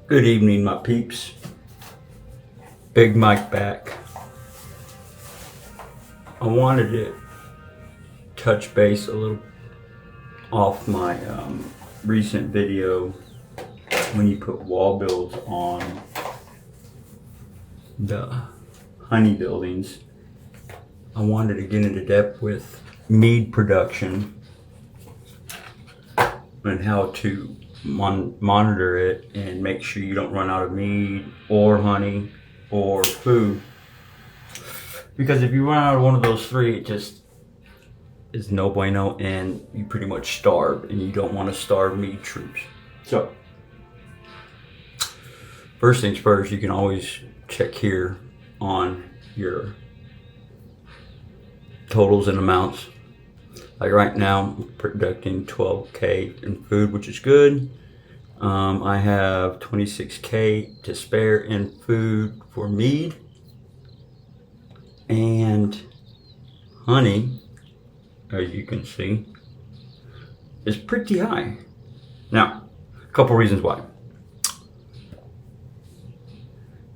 Good evening, my peeps. Big Mike back. I wanted to touch base a little off my recent video when you put wall builds on the honey buildings. I wanted to get into depth with mead production and how to monitor it and make sure you don't run out of mead or honey or food, because if you run out of one of those three, it just is no bueno and you pretty much starve, and you don't want to starve mead troops. So first things first, you can always check here on your totals and amounts. Like right now, I'm producing 12K in food, which is good. I have 26K to spare in food for mead, and honey, as you can see, is pretty high. Now, a couple reasons why.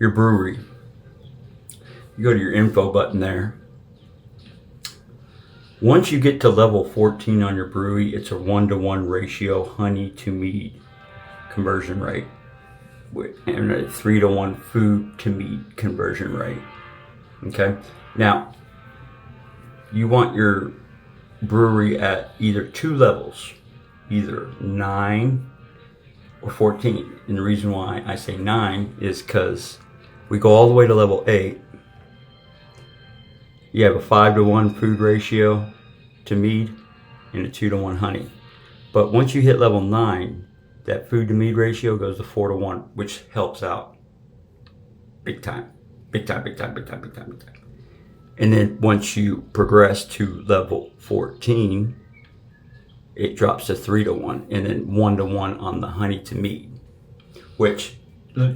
Your brewery, you go to your info button there. Once you get to level 14 on your brewery, it's a 1-to-1 ratio honey to mead conversion rate, and a 3-to-1 food to mead conversion rate. Okay, now you want your brewery at either two levels, either 9 or 14. And the reason why I say 9 is because we go all the way to level 8. You have a 5-to-1 food ratio to mead and a 2-to-1 honey. But once you hit level 9, that food to mead ratio goes to 4-to-1, which helps out big time. Big time. And then once you progress to level 14, it drops to 3-to-1, and then 1-to-1 on the honey to mead, which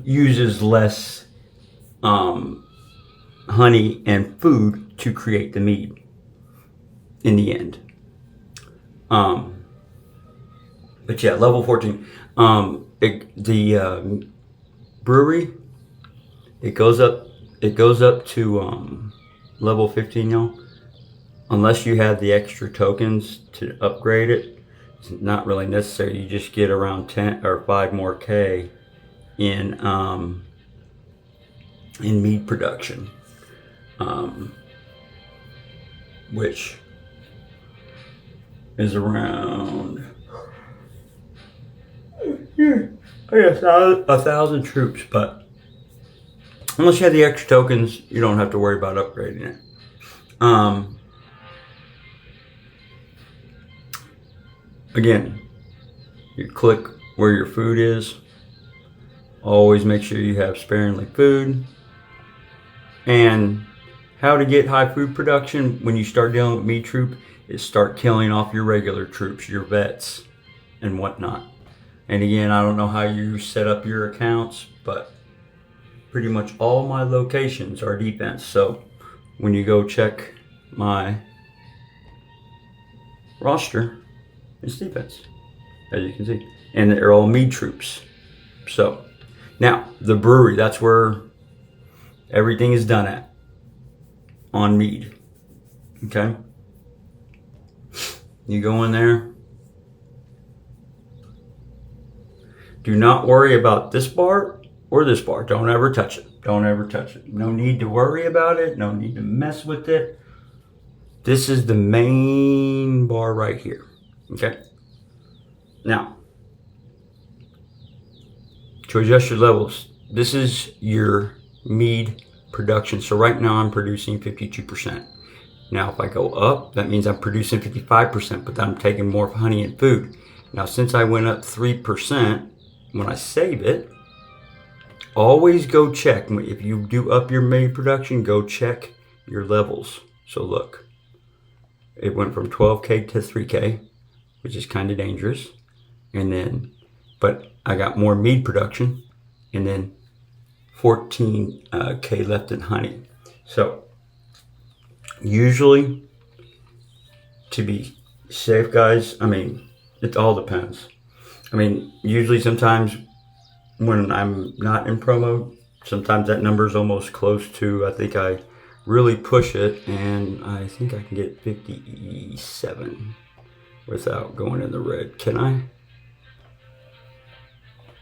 uses less honey and food to create the mead in the end. But yeah, level 14. The brewery, it goes up to level 15, y'all. Unless you have the extra tokens to upgrade it, it's not really necessary. You just get around 10 or 5 more K in mead production, which is around 1,000 troops. But unless you have the extra tokens, you don't have to worry about upgrading it. Again, you click where your food is. Always make sure you have sparingly food. And how to get high food production when you start dealing with meat troop is start killing off your regular troops, your vets and whatnot. And again, I don't know how you set up your accounts, but pretty much all my locations are defense. So when you go check my roster, it's defense, as you can see. And they're all mead troops. So now the brewery, that's where everything is done at, on mead. Okay? You go in there. Do not worry about this bar or this bar. Don't ever touch it. Don't ever touch it. No need to worry about it. No need to mess with it. This is the main bar right here. Okay? Now, to adjust your levels, this is your mead production. So right now I'm producing 52%. Now if I go up, that means I'm producing 55%, but I'm taking more honey and food. Now since I went up 3%, when I save it, always go check. If you do up your mead production, go check your levels. So look, it went from 12K to 3K, which is kind of dangerous. And then, but I got more mead production, and then 14K left in honey. So usually, to be safe, guys, I mean, it all depends. I mean, usually sometimes when I'm not in promo, sometimes that number is almost close to, I think I really push it, and I think I can get 57 without going in the red. Can I?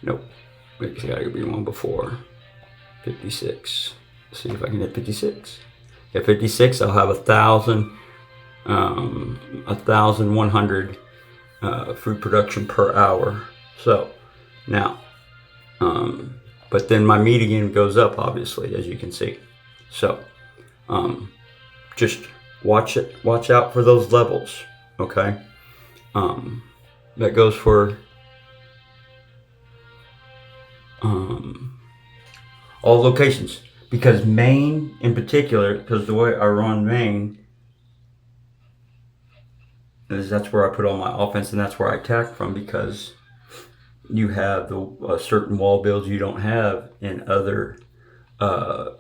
Nope. It's gotta be one before. 56. Let's see if I can hit 56. At 56, I'll have 1,100 food production per hour. So now, but then my meat again goes up, obviously, as you can see. So just watch out for those levels, okay? That goes for all locations, because Maine in particular, because the way I run Maine is that's where I put all my offense and that's where I attack from, because you have the certain wall builds you don't have in other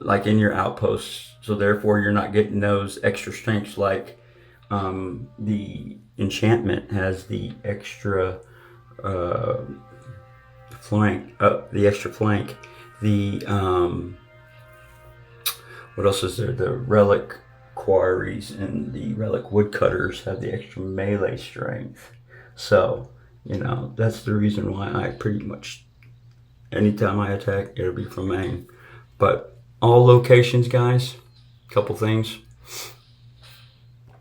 like in your outposts, so therefore you're not getting those extra strengths. Like the enchantment has the extra flank, the extra flank. The what else is there? The relic quarries and the relic woodcutters have the extra melee strength. So that's the reason why I pretty much anytime I attack, it'll be from Maine. But all locations, guys, couple things.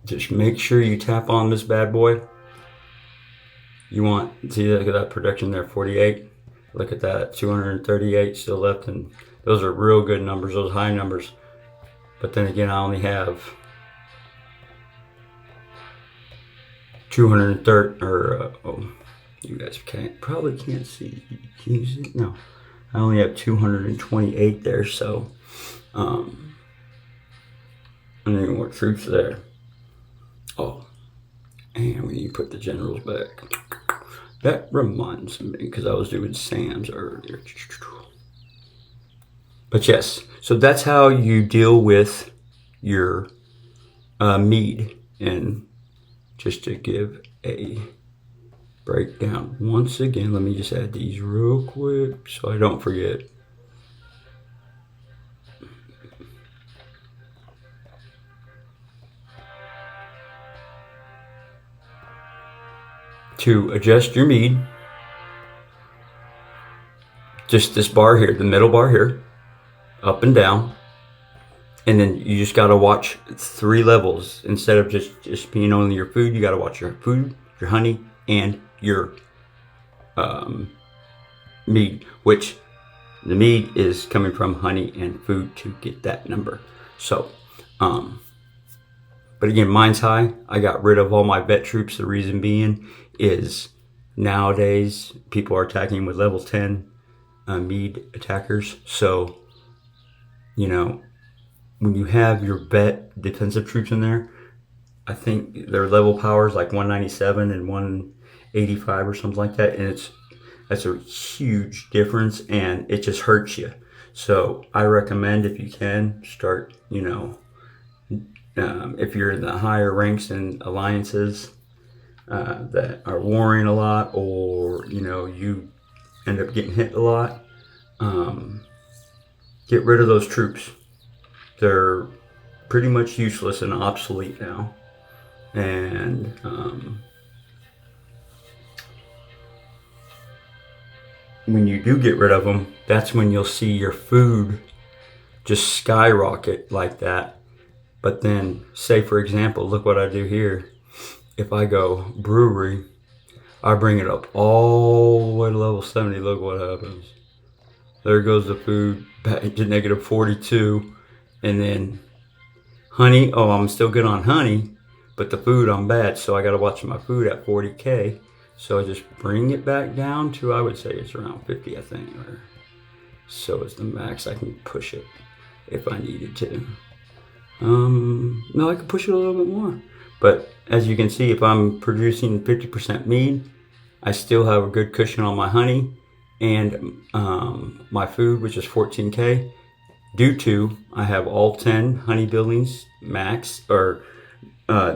Just make sure you tap on this bad boy. You want, see, look at that production there, 48. Look at that, 238 still left, and those are real good numbers, those high numbers. But then again, I only have 230, or you guys probably can't see. Can you see? No, I only have 228 there. So, and then more troops there. Oh, and when you put the generals back. That reminds me, because I was doing Sam's earlier. But yes, so that's how you deal with your mead. And just to give a breakdown once again, let me just add these real quick so I don't forget. To adjust your mead, just this bar here, the middle bar here, up and down, and then you just got to watch 3 levels instead of just being only your food. You got to watch your food, your honey, and your mead, which the mead is coming from honey and food to get that number. So but again, mine's high. I got rid of all my vet troops. The reason being is nowadays people are attacking with level 10 mead attackers. So, when you have your vet defensive troops in there, I think their level power is like 197 and 185 or something like that. And that's a huge difference, and it just hurts you. So I recommend, if you can, start, if you're in the higher ranks and alliances that are warring a lot, or you end up getting hit a lot, get rid of those troops. They're pretty much useless and obsolete now. And when you do get rid of them, that's when you'll see your food just skyrocket like that. But then, say for example, look what I do here. If I go brewery, I bring it up all the way to level 70. Look what happens. There goes the food back to negative 42. And then honey, I'm still good on honey, but the food I'm bad. So I got to watch my food at 40K. So I just bring it back down to, I would say it's around 50, I think. So it's the max. I can push it if I needed to. No, I could push it a little bit more. But as you can see, if I'm producing 50% mead, I still have a good cushion on my honey and my food, which is 14K. Due to I have all 10 honey buildings max, or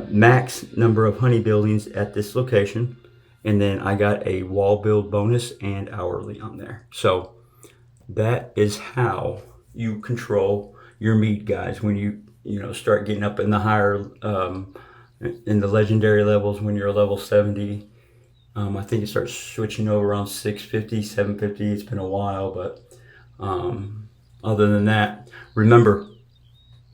max number of honey buildings at this location. And then I got a wall build bonus and hourly on there. So that is how you control your mead, guys. When you start getting up in the higher, in the legendary levels, when you're a level 70. I think it starts switching over around 650, 750. It's been a while, but other than that, remember,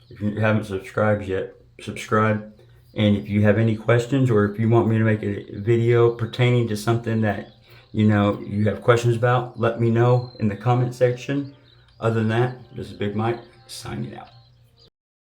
if you haven't subscribed yet, subscribe. And if you have any questions, or if you want me to make a video pertaining to something that you have questions about, let me know in the comment section. Other than that, this is Big Mike signing out.